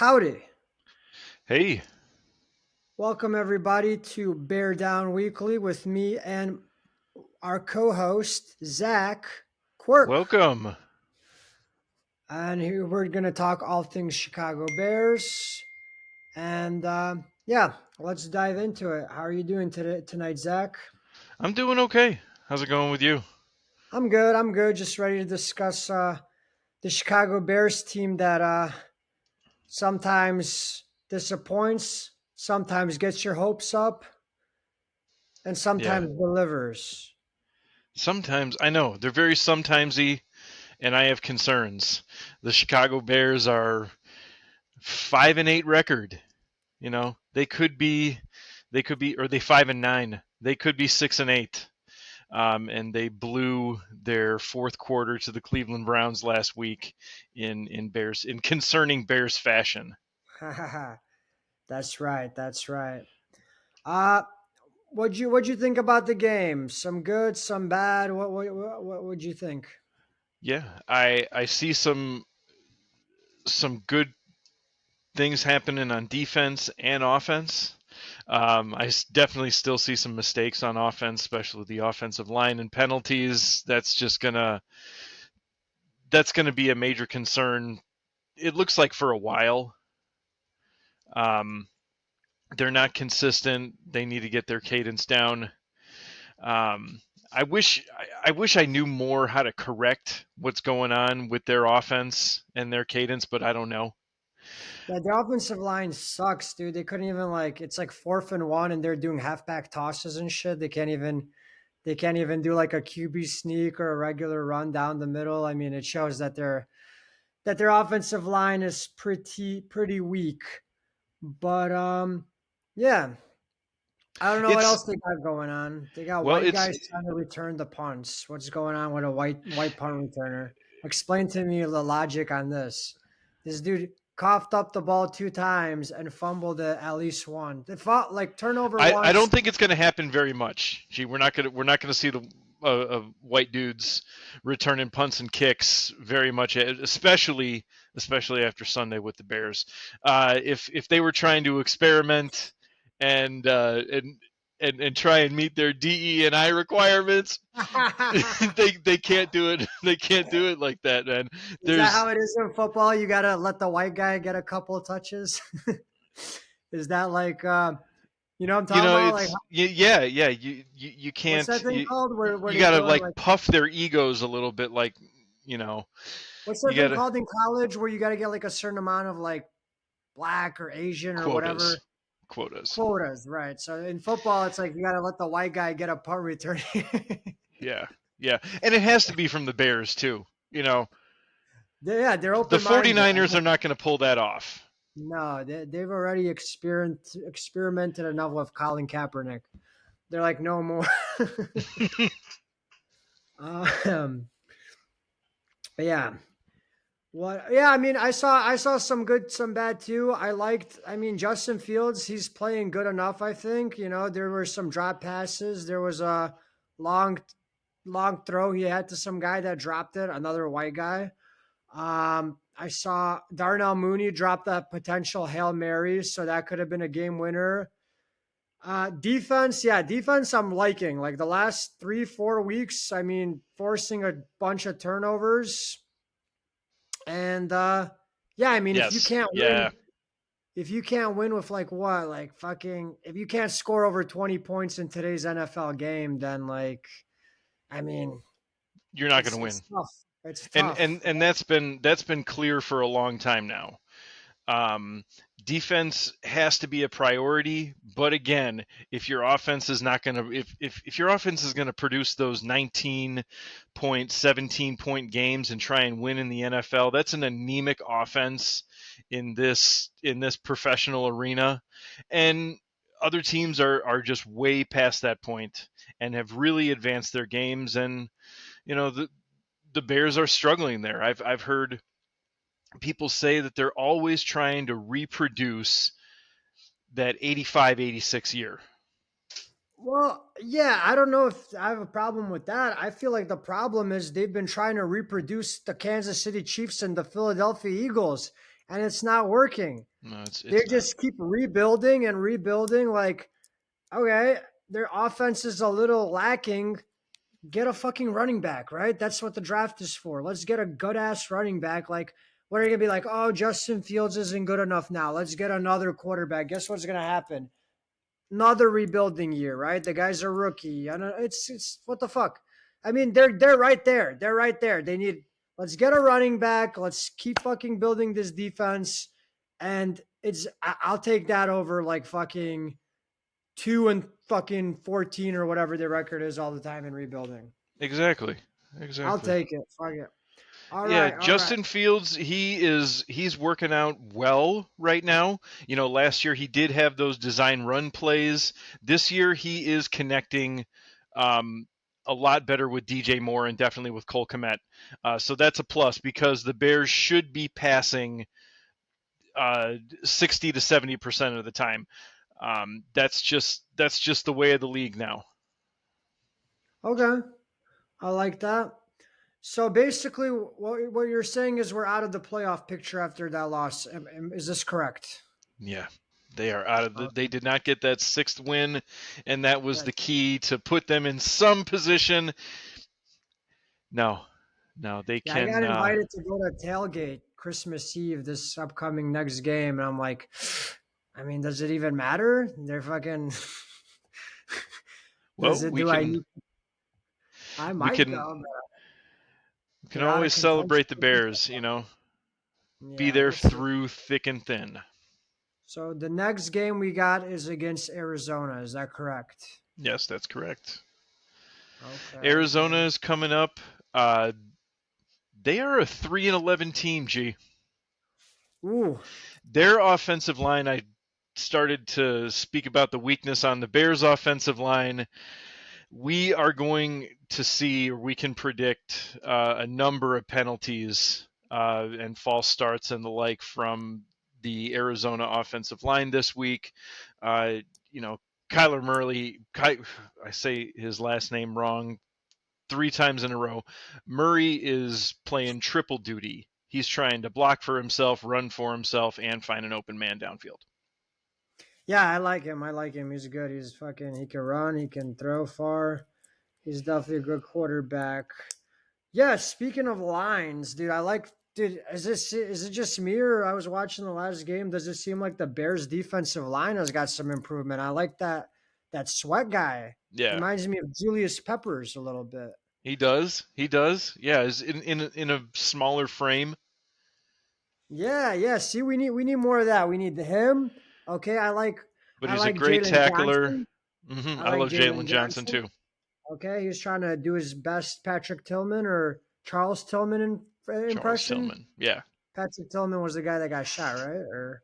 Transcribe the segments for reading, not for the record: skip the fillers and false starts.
Howdy. Hey, Welcome, everybody, to Bear Down Weekly with me and our co host, Zach Quirk. welcome. And here we're going to talk all things Chicago Bears. And yeah, let's dive into it. How are you doing tonight, Zach? I'm doing okay. How's it going with you? I'm good. I'm good. Just ready to discuss the Chicago Bears team that sometimes disappoints, sometimes gets your hopes up, and Yeah. sometimes delivers. Sometimes I know they're very sometimesy, and I have concerns. The Chicago Bears are 5-8 record. They could be, or they 5-9. They could be 6-8. And they blew their fourth quarter to the Cleveland Browns last week in concerning Bears fashion. That's right. That's right. Uh what'd you think about the game? Some good, some bad. What would you think? Yeah, I see some good things happening on defense and offense. Definitely still see some mistakes on offense, especially with the offensive line and penalties. That's gonna be a major concern. It looks like for a while. Um, they're not consistent. They need to get their cadence down. Um, I wish I knew more how to correct what's going on with their offense and their cadence, but I don't know. Yeah, the offensive line sucks, dude. They couldn't even it's like 4th and 1 and they're doing halfback tosses and shit. They can't even do like a QB sneak or a regular run down the middle. I mean, it shows that their offensive line is pretty weak. But yeah, I don't know what It's else they got going on. They got well, white it's guys trying to return the punts. What's going on with a white punt returner? Explain to me the logic on this. This dude coughed up the ball 2 times and fumbled it at least one. They fought like turnover I once. don't think it's going to happen very much. Gee, we're not gonna see the white dudes returning punts and kicks very much, especially after Sunday with the Bears. If they were trying to experiment and uh, and and try and meet their DE and I requirements, they can't do it. They can't do it like that, man. Is that There's how it is in football? You gotta let the white guy get a couple of touches. Is that you know what I'm you talking know about? Like it's yeah, you what's can't that thing called where you they gotta go and like puff their egos a little bit, like you know what's that you thing gotta called in college where you got to get like a certain amount of like black or Asian or quotas whatever quotas. quotas, right? So in football, it's like you got to let the white guy get a punt return. Yeah, yeah, and it has to be from the Bears too. Yeah, they're The open minded. 49ers are not going to pull that off. No, they've already experimented enough with Colin Kaepernick. They're like, no more. um, but yeah, what? Yeah, I mean, I saw some good, some bad too. I liked. I mean, Justin Fields, he's playing good enough. I think there were some drop passes. There was a long, long throw he had to some guy that dropped it. Another white guy. I saw Darnell Mooney drop that potential Hail Mary, so that could have been a game winner. Defense, yeah, defense I'm liking. Like the last 3, 4 weeks, I mean, forcing a bunch of turnovers. And yeah, I mean, Yes, yeah, if you can't win with like what, like fucking if you can't score over 20 points in today's NFL game, then I mean, you're not going it's to it's win. tough. It's And tough. and and that's been clear for a long time now. Um, Defense has to be a priority, but again, if your offense is not going to if your offense is going to produce those 19 point, 17-point games and try and win in the NFL, that's an anemic offense in this professional arena, and other teams are just way past that point and have really advanced their games, and you know the Bears are struggling there. I've heard people say that they're always trying to reproduce that 85-86 year. Well, yeah, I don't know if I have a problem with that. I feel like the problem is they've been trying to reproduce the Kansas City Chiefs and the Philadelphia Eagles, and it's not working. No, They it's not. just keep rebuilding and rebuilding. Like, okay, their offense is a little lacking. Get a fucking running back, right? That's what the draft is for. Let's get a good ass running back. Like, what are you gonna be like? Oh, Justin Fields isn't good enough now. Let's get another quarterback. Guess what's gonna happen? Another rebuilding year, right? The guy's a rookie. I don't. It's what the fuck. I mean, they're right there. They're right there. They need. Let's get a running back. Let's keep fucking building this defense, and I'll take that over like fucking 2-14 or whatever their record is all the time in rebuilding. Exactly. I'll Exactly. take it. Fuck it. All Yeah, right. All right. Justin Fields, he's working out well right now. Last year he did have those design run plays. This year he is connecting um, a lot better with DJ Moore and definitely with Cole Kmet. So that's a plus because the Bears should be passing 60 to 70% of the time. That's just the way of the league now. Okay. I like that. So basically, what you're saying is we're out of the playoff picture after that loss. Is this correct? Yeah, they are out of the. They Okay. did not get that sixth win, and that was the That's, key to put them in some position. No, no, they yeah, I can. got invited to go to tailgate Christmas Eve this upcoming next game, and I'm like, I mean, does it even matter? They're fucking. Well, Does it? we Do I? can. I We might can. go. But We can they're out of always contention. celebrate the Bears. Be Yeah, there we'll see. through thick and thin. So the next game we got is against Arizona. Is that correct? Yes, that's correct. Okay. Arizona is coming up. Uh, they are a 3-11 team. G. Ooh. Their offensive line. I started to speak about the weakness on the Bears' offensive line. We are going to see, or we can predict, a number of penalties and false starts and the like from the Arizona offensive line this week. You know, Kyler Murray, I say his last name wrong 3 times in a row. Murray is playing triple duty. He's trying to block for himself, run for himself, and find an open man downfield. Yeah, I like him. I like him. He's good. He's fucking. He can run. He can throw far. He's definitely a good quarterback. Yeah. Speaking of lines, dude, I like. Dude, is it just me or I was watching the last game? Does it seem like the Bears' defensive line has got some improvement? I like that sweat guy. Yeah, Reminds me of Julius Peppers a little bit. he does. He does. Yeah, is in a smaller frame. Yeah, yeah. See, we need more of that. We need him. Okay, But I he's a like great Jalen tackler. Johnson. I I like love Jalen Jalen Johnson Johnson. too. Okay, he was trying to do his best Patrick Tillman or Charles Tillman Charles impression. Tillman. Yeah. Patrick Tillman was the guy that got shot, right? Or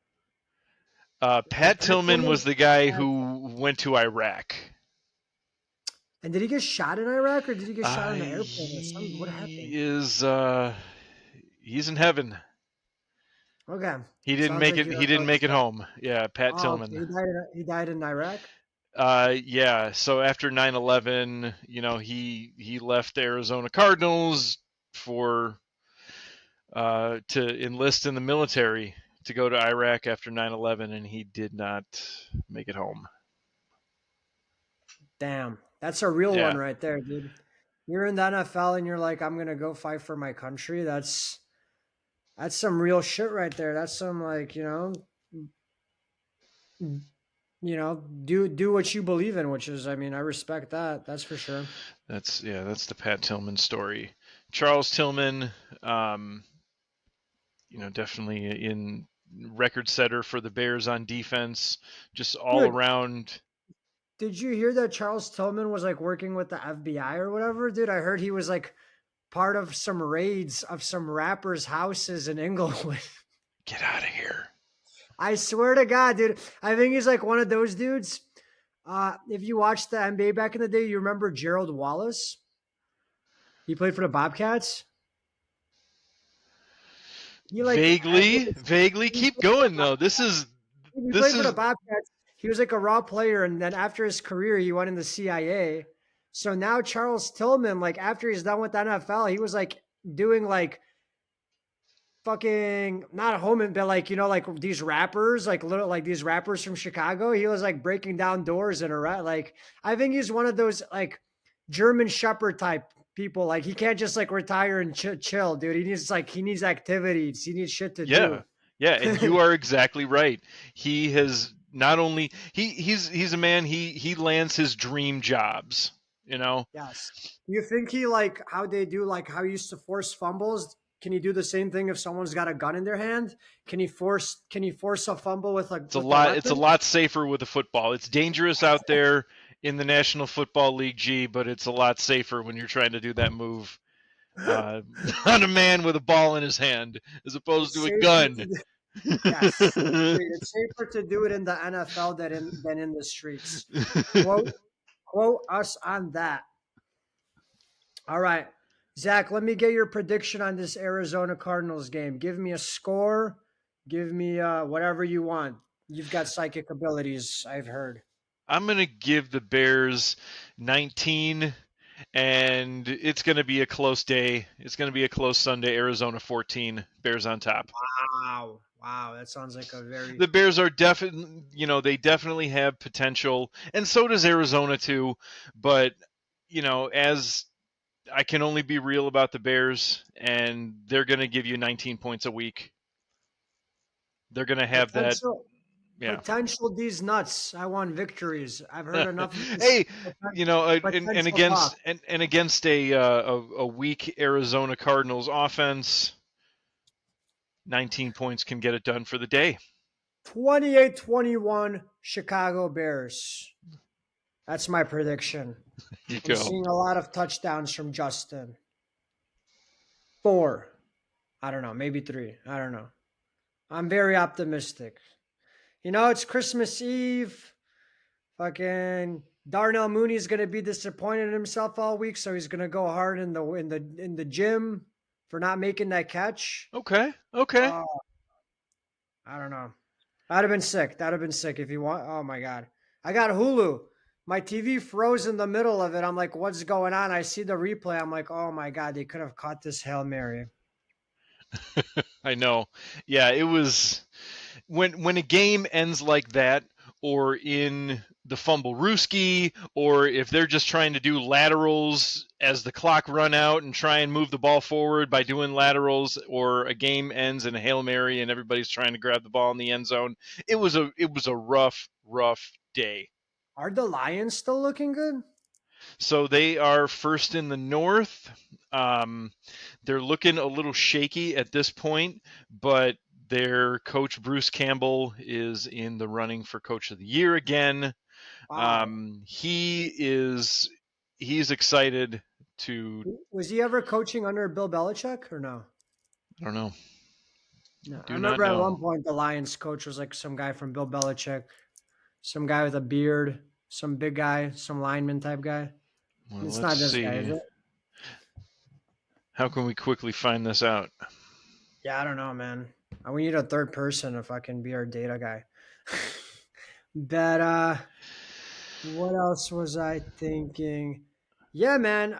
was it Pat Pat Tillman Tillman? was the guy Pat. who went to Iraq. And did he get shot in Iraq or did he get shot on the airplane or something? What He happened? is he's in heaven. Okay, He didn't sounds make like it. you He don't know didn't the make it story. home. Yeah, Pat Oh, okay. Tillman. He died in Iraq. Yeah. So after 9/11, he left the Arizona Cardinals for to enlist in the military to go to Iraq after 9/11, and he did not make it home. Damn, that's a real one Yeah, right there, dude. You're in the NFL and you're like, I'm gonna go fight for my country. That's some real shit right there. That's some like do what you believe in, which is, I mean, I respect that. That's for sure. that's the Pat Tillman story. Charles Tillman, um, definitely in record setter for the Bears on defense, just all Dude, around. did you hear that Charles Tillman was like working with the FBI or whatever? Dude, I heard he was like part of some raids of some rappers' houses in Inglewood. Get out of here. I swear to God, dude. I think he's like one of those dudes. If you watched the NBA back in the day, you remember Gerald Wallace? He played for the Bobcats. He like Vaguely. Keep going though. he This played for the is Bobcats. He was like a raw player, and then after his career, he went in the CIA. So now Charles Tillman, like after he's done with the NFL, he was like doing like fucking not a home, but like like these rappers, like little like these rappers from Chicago. He was like breaking down doors in a like. I think he's one of those like German Shepherd type people. Like he can't just like retire and chill, dude. He needs activities. He needs shit to Yeah. do. Yeah, and you are exactly right. He has not only he's a man, he lands his dream jobs, you know. Yes. Do you think he like how they do like how he used to force fumbles? Can he do the same thing if someone's got a gun in their hand? Can he force a fumble with a It's a weapon? lot safer with a football. It's dangerous out there in the National Football League G, but it's a lot safer when you're trying to do that move uh, on a man with a ball in his hand as opposed It's to a safer gun. to do, yes. Agreed. It's safer to do it in the NFL than in the streets. Quote quote us on that. All right. Zach, let me get your prediction on this Arizona Cardinals game. Give me a score. Give me whatever you want. You've got psychic abilities, I've heard. I'm going to give the Bears 19, and it's going to be a close day. It's going to be a close Sunday. Arizona 14, Bears on top. Wow. Wow. That sounds like a very. The Bears are definitely, they definitely have potential, and so does Arizona too. But, as I can only be real about the Bears, and they're going to give you 19 points a week. They're going to have that. Potential. Yeah. Potential these nuts. I want victories. I've heard enough of this Hey, and potential talk. against a weak Arizona Cardinals offense, 19 points can get it done for the day. 28-21 Chicago Bears. That's my prediction. You I'm go. seeing a lot of touchdowns from Justin. 4. I don't know, maybe 3. I don't know. I'm very optimistic. It's Christmas Eve. Fucking Darnell Mooney's gonna be disappointed in himself all week, so he's gonna go hard in the gym for not making that catch. Okay. Uh, I don't know. That'd have been sick. That'd have been sick if you want. Oh my god, I got Hulu. My TV froze in the middle of it. I'm like, what's going on? I see the replay. I'm like, oh my god, they could have caught this Hail Mary. I know. Yeah, it was when a game ends like that, or in the fumble rooski, or if they're just trying to do laterals as the clock run out and try and move the ball forward by doing laterals, or a game ends in a Hail Mary and everybody's trying to grab the ball in the end zone. It was a rough day. Are the Lions still looking good? So they are first in the North. They're looking a little shaky at this point, but their coach Bruce Campbell is in the running for Coach of the Year again. Wow. He's excited to. Was he ever coaching under Bill Belichick or no? I don't know. No. I Do not remember at know. one point the Lions coach was like some guy from Bill Belichick, some guy with a beard, some big guy, some lineman type guy. Well, It's let's not this guy, is see. it? How can we quickly find this out? Yeah, I don't know, man. We need a third person if I can be our data guy. But what else was I thinking? Yeah, man.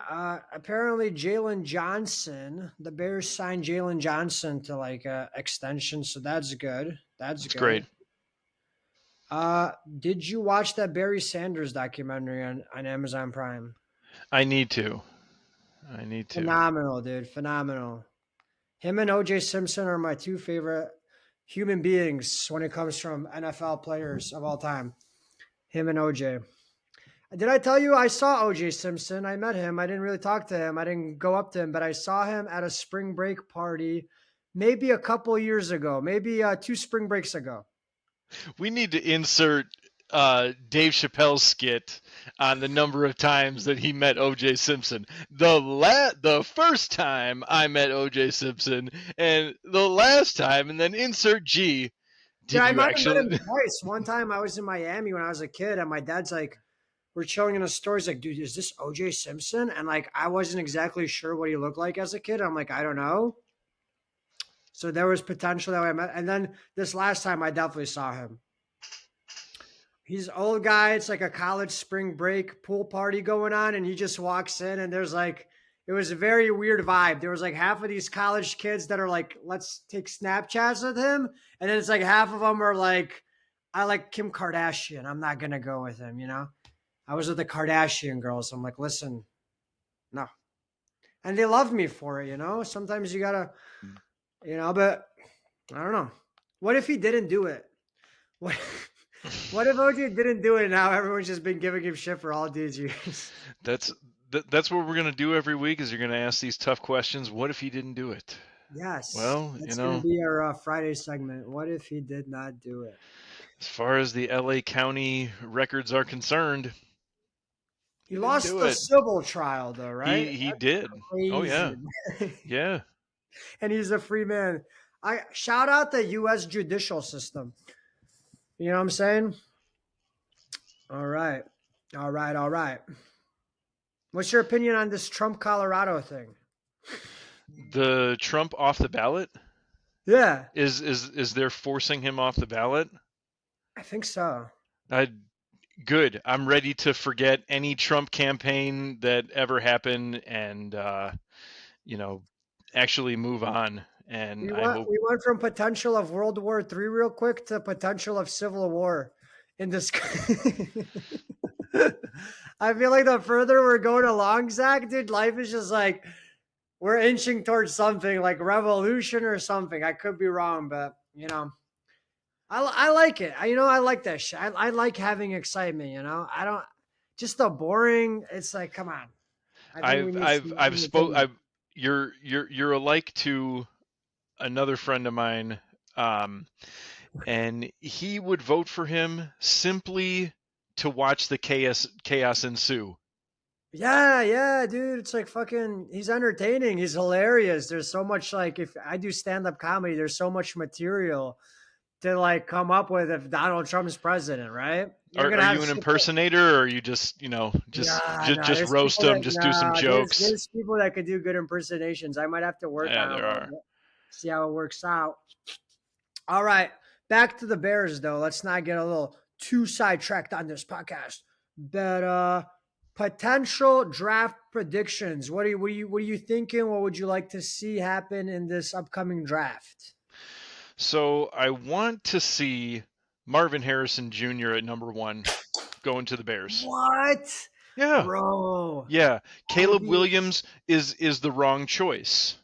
Apparently Jalen Johnson, the Bears signed Jalen Johnson to like extension, so that's good. That's It's good. great. Did you watch that Barry Sanders documentary on Amazon Prime? I need to. Phenomenal, dude. Phenomenal. Him and OJ Simpson are my two favorite human beings when it comes from NFL players of all time. Him and OJ. Did I tell you I saw OJ Simpson? I met him. I didn't really talk to him. I didn't go up to him, but I saw him at a spring break party maybe a couple years ago, maybe 2 spring breaks ago. We need to insert Dave Chappelle's skit on the number of times that he met O.J. Simpson. The first time I met O.J. Simpson, and the last time, and then insert G. Did I you might have met him actually? twice. One time I was in Miami when I was a kid, and my dad's like, we're chilling in a store. He's like, dude, is this OJ Simpson? And like, I wasn't exactly sure what he looked like as a kid. I'm like, I don't know. So there was potential that I met. And then this last time I definitely saw him. He's an old guy. It's like a college spring break pool party going on. And he just walks in and there's like It was a very weird vibe. There was like half of these college kids that are like, let's take Snapchats with him, and then it's like half of them are like, I like Kim Kardashian. I'm not gonna go with him. I was with the Kardashian girls. I'm like, listen, no, and they loved me for it. Sometimes you gotta, but I don't know. What if he didn't do it? What? What if OJ didn't do it and now everyone's just been giving him shit for all these years? That's that's what we're gonna do every week. Is you're gonna ask these tough questions. What if he didn't do it? Yes, Well, that's going to be our Friday segment. What if he did not do it? as far as the LA County records are concerned, He didn't lost do the it. civil trial, though, right? He That's did. Oh yeah, crazy. yeah. And he's a free man. I shout out the U.S. judicial system. You know what I'm saying? All right, all right, all right. What's your opinion on this Trump Colorado thing? The Trump off the ballot Yeah, is they're forcing him off the ballot. I think so. Good. I'm ready to forget any Trump campaign that ever happened, and actually move on. And We I went hope we went from potential of World War III real quick to potential of civil war in this. I feel like the further we're going along, Zach, dude, life is just like we're inching towards something like revolution or something. I could be wrong, but I like it. I like that shit. I like having excitement. I don't just the boring. It's like, come on. I think we need some I've spoke entertainment. I've you're alike to another friend of mine, and he would vote for him simply to watch the chaos ensue. Yeah, yeah, dude. It's like fucking. He's entertaining. He's hilarious. There's so much like if I do stand up comedy, there's so much material to like come up with if Donald Trump's president, right? You're gonna Are have you an shit. impersonator, or are you just Nah, nah. just There's roast people them, that just do some nah. jokes? There's people that could do good impersonations. I might have to work Yeah, on it a there little are. bit. See how it works out. All right, back to the Bears though. Let's not get a little too sidetracked on this podcast. But potential draft predictions. What are you thinking? What would you like to see happen in this upcoming draft? So I want to see Marvin Harrison Jr. at number 1 going to the Bears. What, Yeah, bro? yeah. That would Caleb be. Williams is the wrong choice.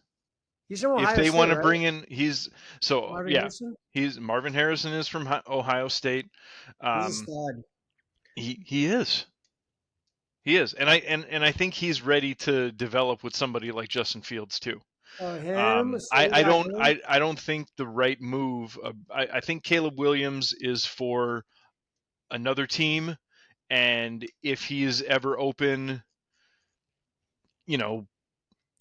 He's from If Ohio they State, want to right? bring in, Marvin yeah. Harrison. He's Marvin Harrison is from Ohio State. He's a Um, stud. he is. He is, and I think he's ready to develop with somebody like Justin Fields too. Oh, him. So you I got don't him. I don't think the right move. I think Caleb Williams is for another team, and if he's ever open, you know,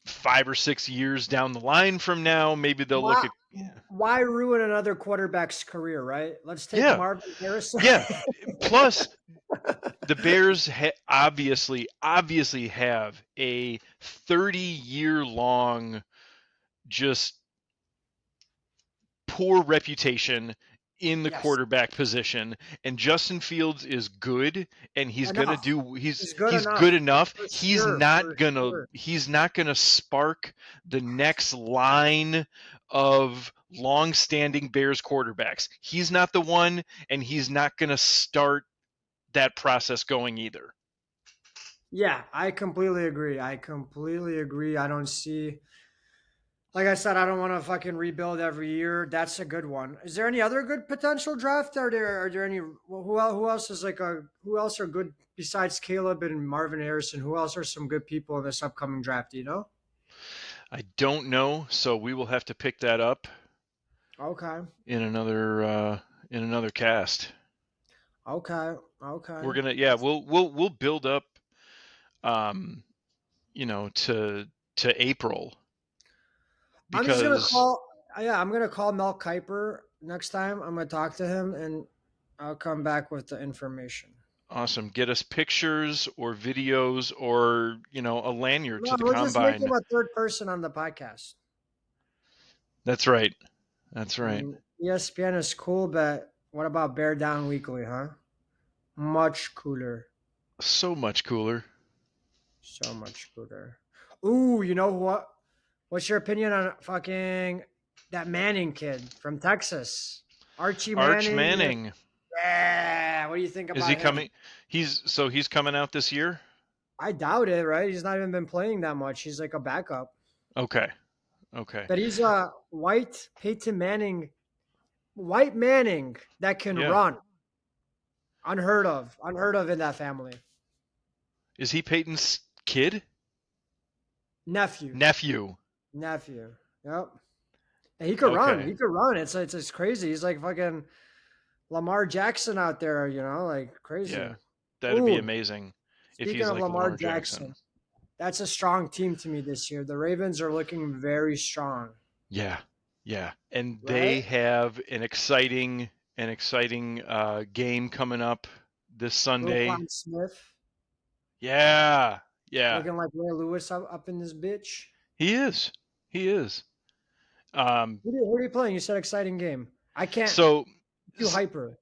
5 or 6 years down the line from now, maybe they'll look Why? at. Yeah, Why ruin another quarterback's career? Right. Let's take yeah, Marvin Harrison. yeah. Plus, the Bears obviously have a 30-year long just poor reputation in the Yes. quarterback position, and Justin Fields is good, and Enough. He's good he's enough. good enough. For sure. For sure. He's not gonna spark the next line of long-standing Bears quarterbacks. He's not the one, and he's not gonna start that process going either. Yeah, I completely agree. I completely agree. I don't see, like I said, I don't want to fucking rebuild every year. That's a good one. Is there any other good potential draft? Are there any? Well, who else is like a who else are good besides Caleb and Marvin Harrison? Who else are some good people in this upcoming draft? Do you know? I don't know, so we will have to pick that up Okay. in another cast. Okay. Okay. We're gonna we'll build up um to April I'm just gonna because call. Yeah, I'm gonna call Mel Kiper next time. I'm gonna talk to him and I'll come back with the information. awesome, get us pictures or videos or a lanyard No, to the we'll just make him combine. a third person on the podcast. That's right. That's I right. mean, ESPN is cool, but what about Bear Down Weekly, huh? Much cooler. So much cooler. So much cooler. Ooh, you know what? What's your opinion on fucking that Manning kid from Texas? Archie Arch Manning. Manning. Yeah. What do you think Is he about him? coming? He's coming out this year? I doubt it, right? He's not even been playing that much. He's like a backup. Okay. Okay. But he's a white Peyton Manning, white Manning that can Yeah. run. Unheard of in that family. Is he Peyton's kid? Nephew, Nephew. nephew. Yep. And he could run. Okay. He could run. It's crazy. He's like fucking Lamar Jackson out there. Like crazy. Yeah. That'd be Ooh, amazing if speaking he's of like Lamar Lamar Jackson. Jackson, that's a strong team to me this year. The Ravens are looking very strong, Yeah. Yeah. And right? they have an exciting game coming up this Sunday. Roquan Smith Yeah. Yeah. looking like Ray Lewis up in this bitch. He is. He is. Um Who are you playing? You said exciting game. I can't so too hyper.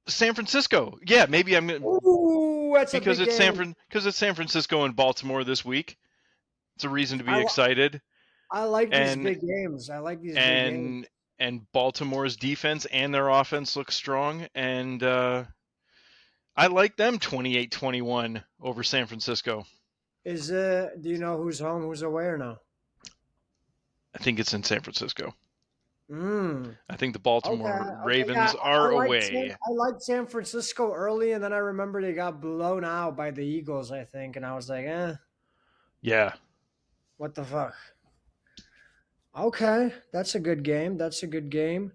San Francisco. Yeah, maybe I'm gonna Ooh, that's a because big game. it's San Francisco and Baltimore this week. It's a reason to I, be excited. I like these And big games. I like these big games. and Baltimore's defense and their offense looks strong, and I like them 28-21 over San Francisco. Do you know who's home, who's away or no? I think it's in San Francisco. Mm. I think the Okay. Baltimore Okay. Yeah, Ravens are away. I liked San Francisco early, and then I remember they got blown out by the Eagles, I think, and I was like, Yeah. what the fuck? Okay, that's a good game. That's a good game.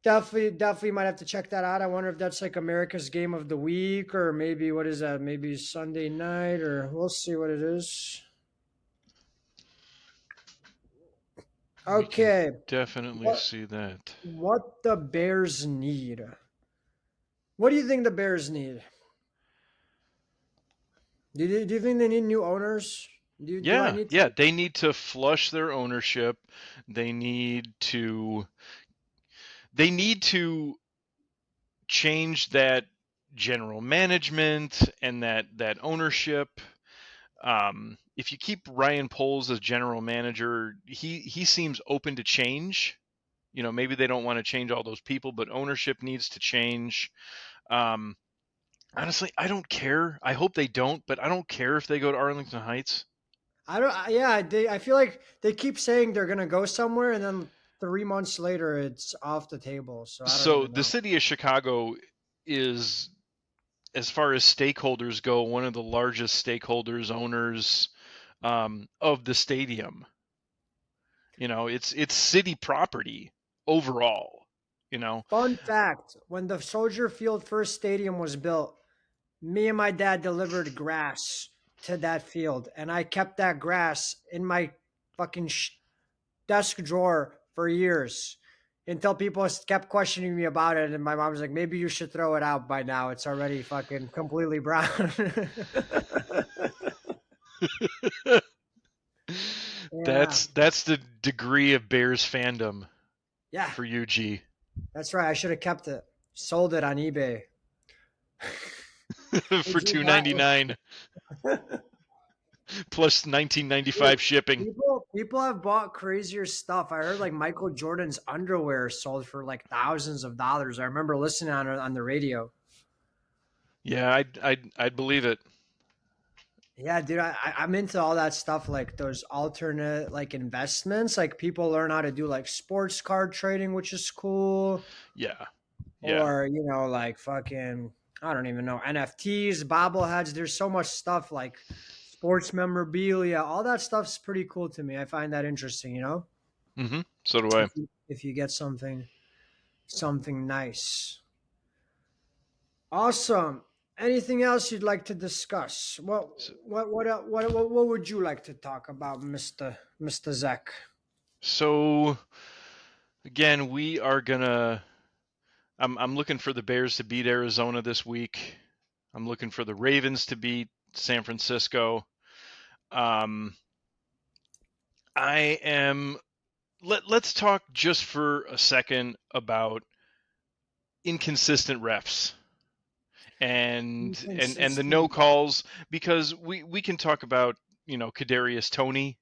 Definitely might have to check that out. I wonder if that's like America's game of the week, or maybe what is that? Maybe Sunday night, or we'll see what it is. We can Okay, definitely what see that. what the Bears need? What do you think the Bears need? Do you think they need new owners? Do I Yeah, need yeah, to? they need to flush their ownership. They need to they need to change that general management and that ownership. If you keep Ryan Poles as general manager, he seems open to change. Maybe they don't want to change all those people, but ownership needs to change. Um, Honestly, I don't care. I hope they don't, but I don't care if they go to Arlington Heights. I don't. Yeah, I feel like they keep saying they're gonna go somewhere, and then 3 months later, it's off the table. So I don't So even the know. city of Chicago is, as far as stakeholders go, one of the largest stakeholders, owners of the stadium. It's city property overall. You know, Fun fact: when the Soldier Field first stadium was built, me and my dad delivered grass to that field, and I kept that grass in my fucking desk drawer for years until people kept questioning me about it. And my mom was like, maybe you should throw it out by now. It's already fucking completely brown. Yeah. that's the degree of Bears fandom Yeah. for you, G. That's right. I should have kept it. Sold it on eBay. For Would you buy $2.99 plus $19.95 it? shipping. People have bought crazier stuff. I heard like Michael Jordan's underwear sold for like thousands of dollars. I remember listening on the radio. Yeah, I'd believe it. Yeah, dude, I'm into all that stuff, like those alternate like investments. Like people learn how to do like sports card trading, which is cool. Yeah, yeah. Or like fucking I don't even know NFTs, bobbleheads. There's so much stuff like sports memorabilia. All that stuff's pretty cool to me. I find that interesting. So do I. If you get something nice. Awesome. Anything else you'd like to discuss? So, What would you like to talk about, Mister Zach? so again, we are gonna. I'm looking for the Bears to beat Arizona this week. I'm looking for the Ravens to beat San Francisco. Um, I am. Let's talk just for a second about inconsistent refs and the no Inconsistent. calls, because we can talk about Kadarius Toney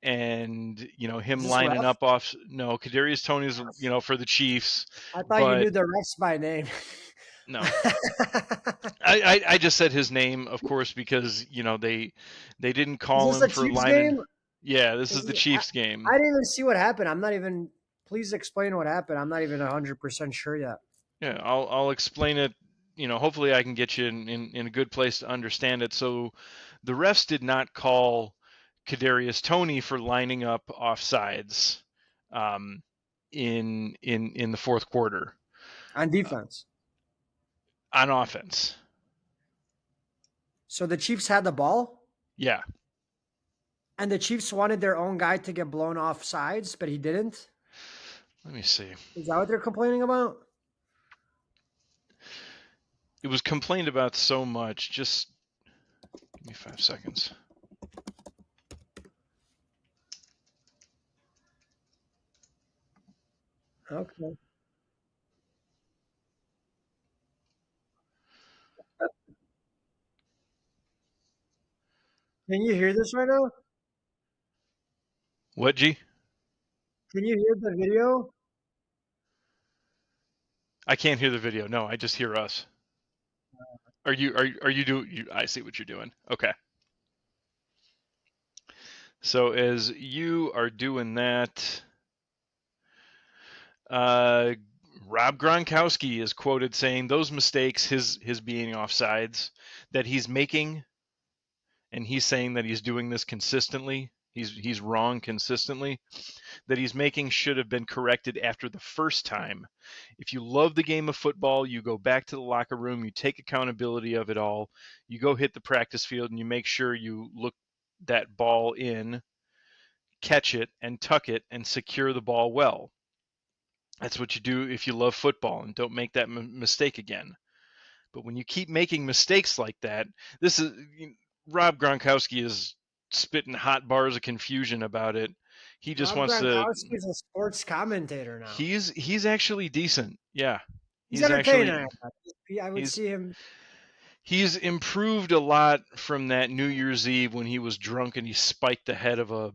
and Is him this lining ref? up off. No, Kadarius Toney's for the Chiefs, I thought you but knew the refs by name. no. I just said his name, of course, because they didn't Is call this him the for Chiefs lining. game? Yeah, this is Is the this, Chiefs game. I didn't even see what happened. I'm not even. Please explain what happened. I'm not even 100% sure yet. Yeah, I'll explain it. Hopefully I can get you in a good place to understand it. So, the refs did not call Kadarius Toney for lining up offsides, um, in the fourth quarter On defense. on offense. So the Chiefs had the ball, Yeah, and the Chiefs wanted their own guy to get blown off sides, but he didn't. let me see. Is that what they're complaining about? It was complained about so much. Just give me 5 seconds. Okay. Can you hear this right now? What, G? Can you hear the video? I can't hear the video. No, I just hear us. Are you doing? I see what you're doing. Okay. So as you are doing that, uh, Rob Gronkowski is quoted saying those mistakes, his being offsides, that he's making, and he's saying that he's doing this consistently. He's wrong consistently. That he's making should have been corrected after the first time. If you love the game of football, you go back to the locker room, you take accountability of it all, you go hit the practice field, and you make sure you look that ball in, catch it, and tuck it, and secure the ball well. That's what you do if you love football, and don't make that mistake again. But when you keep making mistakes like that, this is Rob Gronkowski is spitting hot bars of confusion about it. He just Rob wants to. Gronkowski is a sports commentator now. He's actually decent. Yeah, He's he's entertaining. actually I would he's see him. he's improved a lot from that New Year's Eve when he was drunk and he spiked the head of a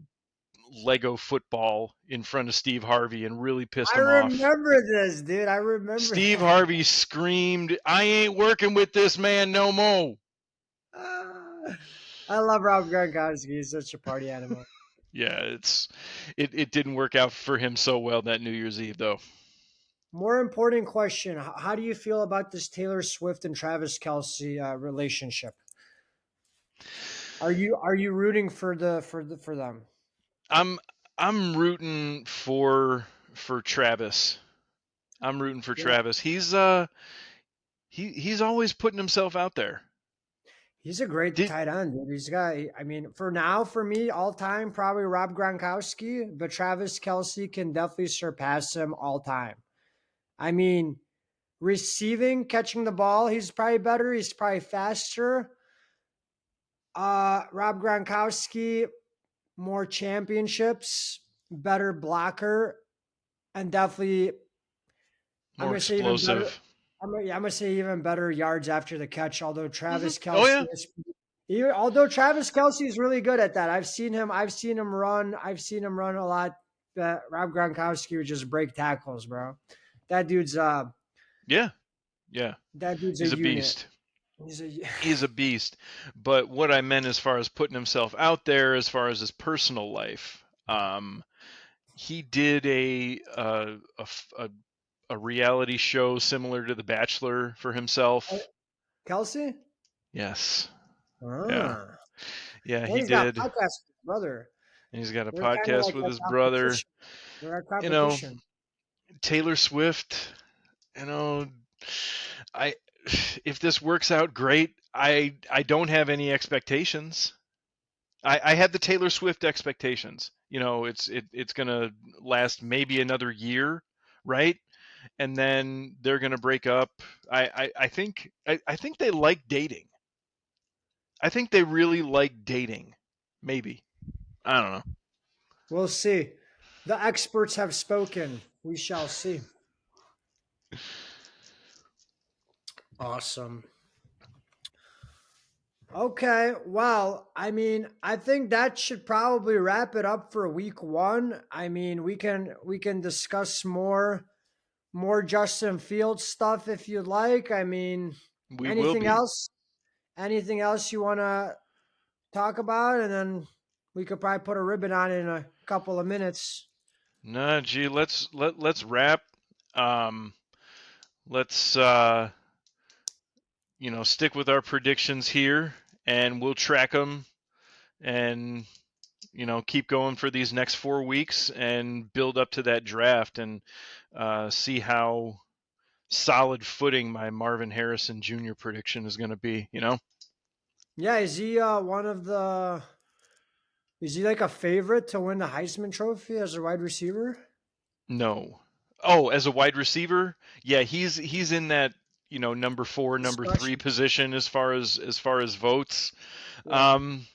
Lego football in front of Steve Harvey and really pissed I him off. remember this, dude. I remember Steve that. Harvey screamed, "I ain't working with this man no more." Ah, I love Rob Gronkowski. He's such a party animal. Yeah, it didn't work out for him so well that New Year's Eve though. More important question: how do you feel about this Taylor Swift and Travis Kelsey relationship? Are you rooting for them? I'm I'm rooting for Travis. I'm rooting for Yeah, Travis. He's always putting himself out there. he's a great Did tight end, dude. He's got. I mean, for now, for me, all time, probably Rob Gronkowski, but Travis Kelsey can definitely surpass him all time. I mean, receiving, catching the ball, he's probably better. He's probably faster. Rob Gronkowski, more championships, better blocker, and definitely, I'm more gonna say even better. explosive. I'm gonna say even better yards after the catch. Although Hmm. Travis Oh Kelsey yeah, is, although Travis Kelsey is really good at that. I've seen him. I've seen him run. I've seen him run a lot. Rob Gronkowski would just break tackles, bro. That dude's uh, yeah, yeah. that dude's a He's a unit. beast. He's a He's a beast. But what I meant as far as putting himself out there, as far as his personal life, he did a reality show similar to The Bachelor for himself. Kelsey. Yes. Yeah. Ah, Yeah, and he he's got did. a podcast with his brother. He's got a They're kind of podcast like with a his brother. competition. They're a You know, competition. Taylor Swift, you know, I if this works out great, I don't have any expectations. I had the Taylor Swift expectations. It's gonna last maybe another year, right? And then they're gonna break up. I think they like dating. I think they really like dating. Maybe. I don't know. We'll see. The experts have spoken. We shall see. Awesome. Okay, well, I mean, I think that should probably wrap it up for week one. I mean, we can discuss more Justin Fields stuff if you'd like. I mean, We will anything be. else? Anything else you want to talk about, and then we could probably put a ribbon on it in a couple of minutes. No, gee, let's wrap. Um, let's stick with our predictions here, and we'll track them and keep going for these next 4 weeks and build up to that draft and see how solid footing my Marvin Harrison Jr. prediction is going to be. Yeah, is he one of the? Is he like a favorite to win the Heisman Trophy as a wide receiver? No. Oh, as a wide receiver, yeah, he's in that number four, number three Discussion. position as far as votes. Yeah. Um,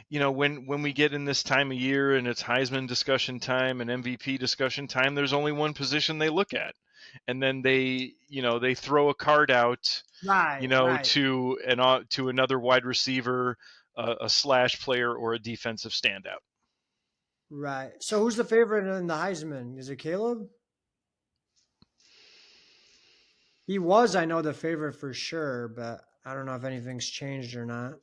when we get in this time of year and it's Heisman discussion time and MVP discussion time, there's only one position they look at, and then they throw a card out, Right. Right. to another wide receiver, a slash player, or a defensive standout. Right. So who's the favorite in the Heisman? Is it Caleb? He was, I know, the favorite for sure, but I don't know if anything's changed or not.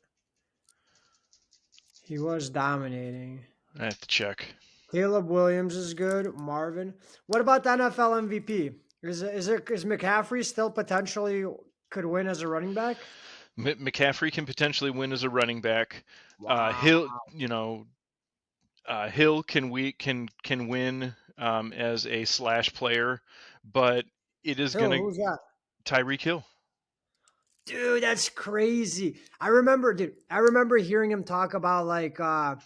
He was dominating. I have to check. Caleb Williams is good. Marvin. What about the NFL MVP? Is McCaffrey still potentially could win as a running back? McCaffrey can potentially win as a running back. Wow. Hill can win as a slash player, but it is Hill, gonna who's that? Tyreek Hill. Dude, that's crazy. I remember hearing him talk about like Tua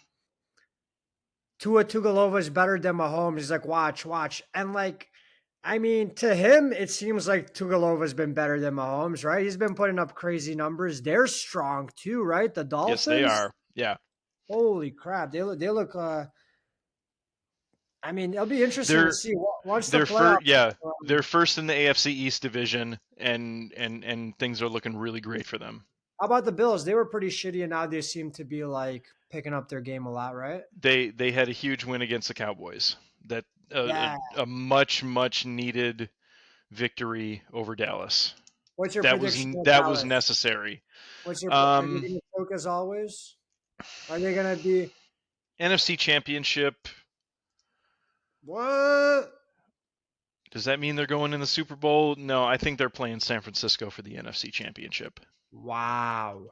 Tugalova is better than Mahomes. He's like, watch, watch. And like, I mean, to him, it seems like Tugalova's been better than Mahomes, right? He's been putting up crazy numbers. They're strong too, right? The Yes, they Dolphins. are. Yeah, Holy crap. They look I mean, it'll be interesting to they're see once the they're playoffs. first. Yeah, Um, they're first in the AFC East division, and things are looking really great for them. how about the Bills? They were pretty shitty, and now they seem to be like picking up their game a lot, right? They had a huge win against the Cowboys. That Yeah. a much needed victory over Dallas. What's your That was prediction of that was Dallas? necessary. Are they Um, going to choke as always? Are they going to be NFC Championship. what? Does that mean they're going in the Super Bowl? No, I think they're playing San Francisco for the NFC Championship. Wow,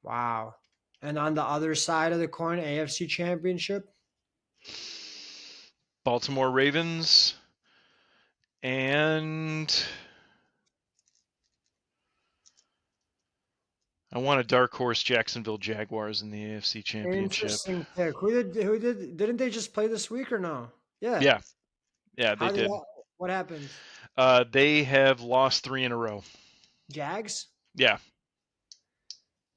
wow. And on the other side of the coin, AFC Championship. Baltimore Ravens and I want a dark horse Jacksonville Jaguars in the AFC Championship. Interesting pick. Didn't they just play this week or no? Yeah. Yeah, yeah, they How did did. that? What happened? They have lost 3 in a row. Jags. Yeah,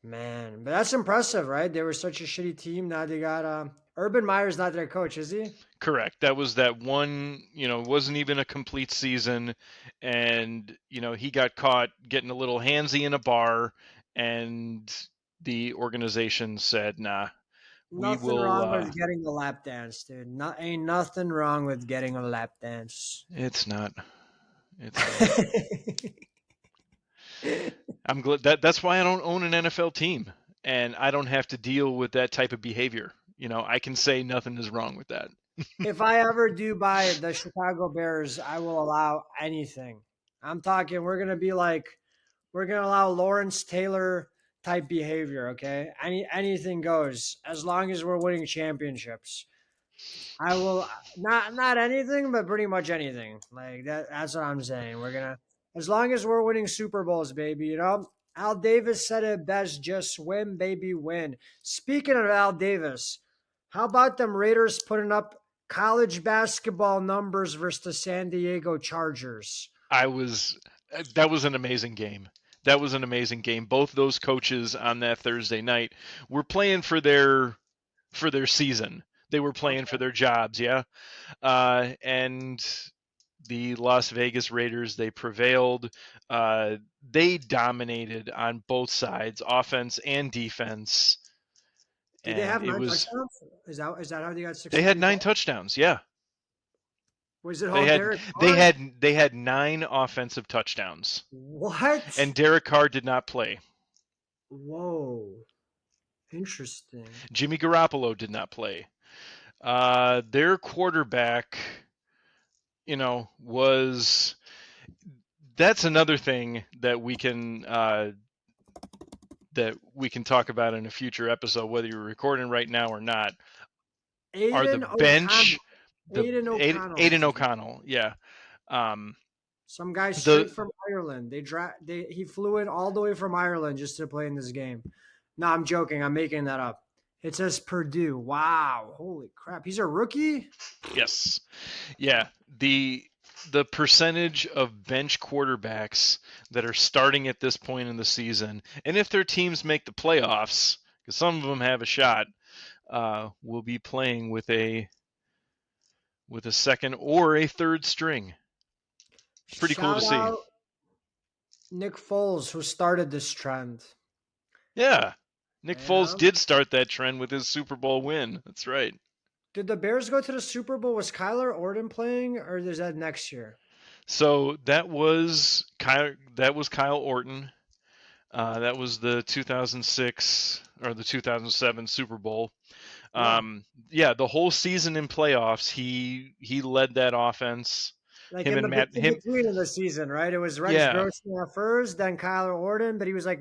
Man, but that's impressive, right? They were such a shitty team. Now they got Urban Meyer's not their coach, is he? correct. That was that one, wasn't even a complete season. And, he got caught getting a little handsy in a bar. And the organization said, nah, we Nothing will. wrong with getting a lap dance, dude. Ain't nothing wrong with getting a lap dance. It's not. It's not. I'm glad that's why I don't own an NFL team and I don't have to deal with that type of behavior. I can say nothing is wrong with that. If I ever do buy the Chicago Bears, I will allow anything. I'm talking, we're gonna allow Lawrence Taylor type behavior, okay? Anything goes as long as we're winning championships. I will not anything, but pretty much anything. Like that's what I'm saying. We're gonna as long as we're winning Super Bowls, baby, you know? Al Davis said it best, just win, baby, win. Speaking of Al Davis, how about them Raiders putting up college basketball numbers versus the San Diego Chargers? I was That was an amazing game. That was an amazing game. Both those coaches on that Thursday night were playing for their season. They were playing for Okay. their jobs, yeah. And the Las Vegas Raiders. They prevailed. They dominated on both sides, offense and defense. Did they And have it 9 was touchdowns? Is that how they got they had 63 9 points? touchdowns. Yeah. Was it They all had Derek they Carr? had they had 9 offensive touchdowns. What? And Derek Carr did not play. Whoa. Interesting. Jimmy Garoppolo did not play. Their quarterback, was that's another thing that we can talk about in a future episode, whether you're recording right now or not. Are the Aiden O'Connell. bench the Aiden O'Connell is Aiden his name. O'Connell? Yeah. Um, Some guy the straight from Ireland. He flew in all the way from Ireland just to play in this game. No, I'm joking. I'm making that up. It says Purdue. Wow. Holy crap. He's a rookie? yes, yeah. The percentage of bench quarterbacks that are starting at this point in the season, and if their teams make the playoffs, because some of them have a shot, will be playing with a second or a third string. Pretty cool to Shout see. out Nick Foles, who started this trend. Yeah. Nick Yeah. Foles did start that trend with his Super Bowl win. That's right. Did the Bears go to the Super Bowl? Was Kyler Orton playing, or is that next year? So that was Kyle Orton. That was the 2006 or the 2007 Super Bowl. Wow. Yeah, the whole season in playoffs, he led that offense. Like Him in and the Matt in him between of the season, right? It was Rex Yeah. Grossman at first, then Kyler Orton, but he was like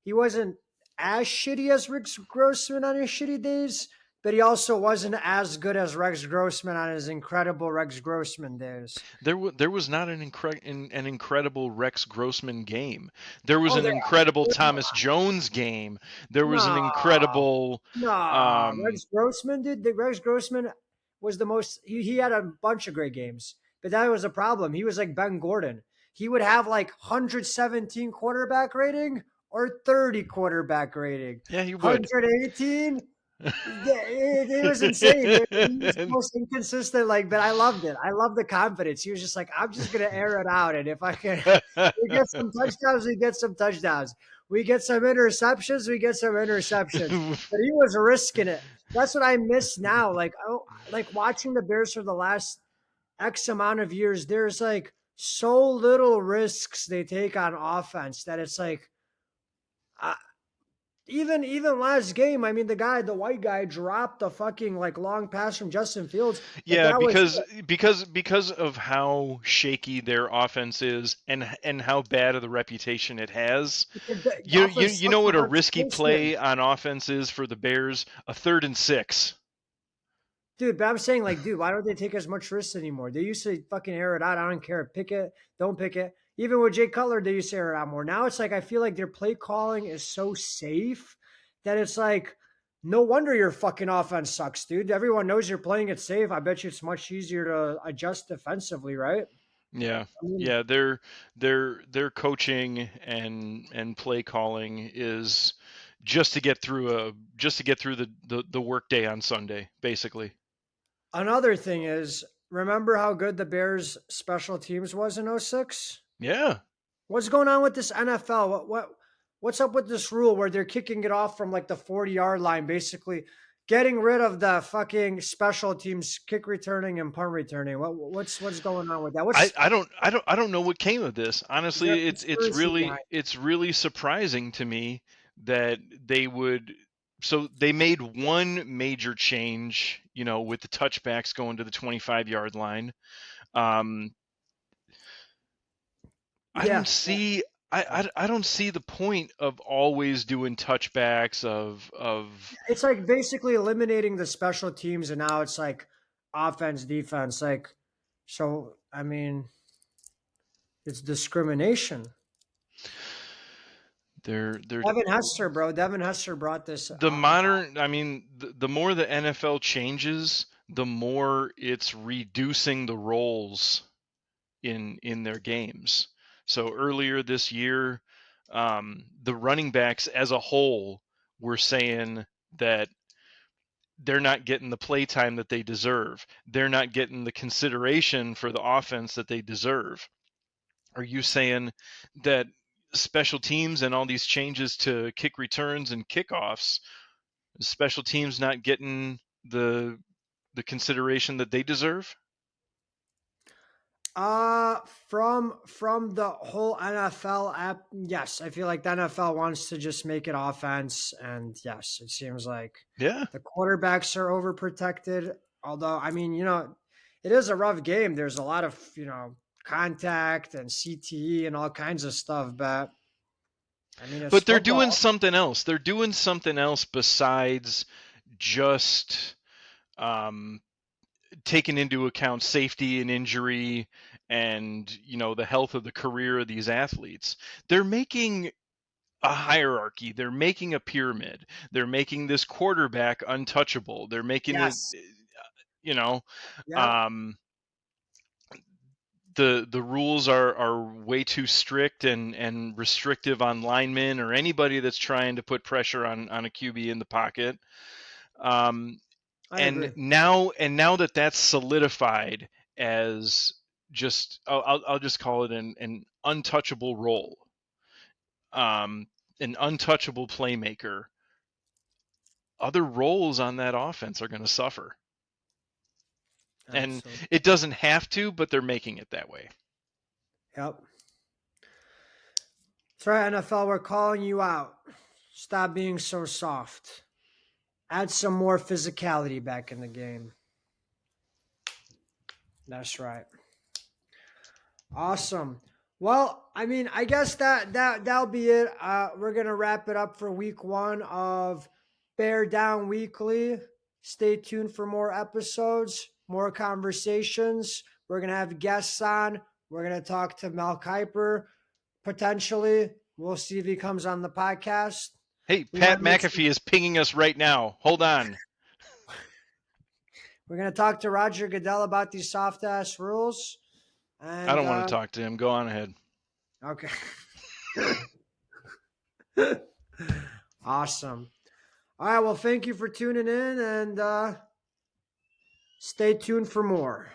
he wasn't as shitty as Rex Grossman on his shitty days, but he also wasn't as good as Rex Grossman on his incredible Rex Grossman days. There was not an incredible Rex Grossman game. There was Oh, an there, incredible Thomas Jones game. There was an no, incredible no, um Rex Grossman did. The Rex Grossman was the most. He had a bunch of great games, but that was a problem. He was like Ben Gordon. He would have like 117 quarterback rating or 30 quarterback rating. yeah, he would. 118. Yeah, it was insane. He was the most inconsistent, but I loved it. I loved the confidence. He was just like, I'm just gonna air it out, and if I can, we get some touchdowns, we get some touchdowns. We get some interceptions, we get some interceptions. But he was risking it. That's what I miss now. Like watching the Bears for the last X amount of years. There's like so little risks they take on offense that it's like. Even last game, I mean, the white guy, dropped a fucking long pass from Justin Fields, but Yeah, that was because of how shaky their offense is and how bad of the reputation it has. it. The offense You know sucks what a without risky Grossman. play on offense is for the Bears? A 3rd and 6. Dude. But I'm saying, dude, why don't they take as much risks anymore? They used to fucking air it out. I don't care. Pick it, don't pick it. Even with Jay Cutler, they used to air it out more. Now it's like I feel like their play calling is so safe that it's like no wonder your fucking offense sucks, dude. Everyone knows you're playing it safe. I bet you it's much easier to adjust defensively, right? Yeah. I mean, Yeah, their coaching and play calling is just to get through the workday on Sunday, basically. another thing is, remember how good the Bears special teams was in '06? Yeah. What's going on with this NFL? What's up with this rule where they're kicking it off from like the 40-yard line, basically getting rid of the fucking special teams kick returning and punt returning? What's going on with that? I don't know what came of this. Is there a Honestly, conspiracy behind? it's really surprising to me that they would. So they made one major change, with the touchbacks going to the 25-yard line. Um, I Yeah, don't see I don't see the point of always doing touchbacks of it's like basically eliminating the special teams, and now it's like offense, defense. So I mean, it's discrimination. they're Devin Hester, bro. Devin Hester brought this. the modern. I mean, the more the NFL changes, the more it's reducing the roles in their games. So earlier this year, the running backs as a whole were saying that they're not getting the play time that they deserve. They're not getting the consideration for the offense that they deserve. Are you saying that special teams and all these changes to kick returns and kickoffs, special teams not getting the consideration that they deserve? From the whole NFL app, yes, I feel like the NFL wants to just make it offense, and yes, it seems like Yeah. the quarterbacks are overprotected. Although, I mean, it is a rough game. There's a lot of contact and CTE and all kinds of stuff, but I mean, it's But they're doing football. something else. They're doing something else besides just taking into account safety and injury and the health of the career of these athletes. They're making a hierarchy. They're making a pyramid. They're making this quarterback untouchable. They're making it, Yes. you know, Yep. um, the rules are way too strict and restrictive on linemen or anybody that's trying to put pressure on a QB in the pocket. Um, I and agree. now that that's solidified as just I'll just call it an untouchable role, um, an untouchable playmaker. Other roles on that offense are going to suffer, and Absolutely. it doesn't have to, but they're making it that way. Yep. That's right, NFL. We're calling you out. Stop being so soft. Add some more physicality back in the game. That's right. Awesome. Well, I mean, I guess that'll be it. We're gonna wrap it up for week one of Bear Down Weekly. Stay tuned for more episodes, more conversations. We're gonna have guests on. We're gonna talk to Mel Kiper potentially. We'll see if he comes on the podcast. Hey, We Pat might make some. McAfee is pinging us right now. Hold on. We're gonna talk to Roger Goodell about these soft ass rules. I And don't want to talk to him. Go on ahead. okay. Awesome. All right. Well, thank you for tuning in and stay tuned for more.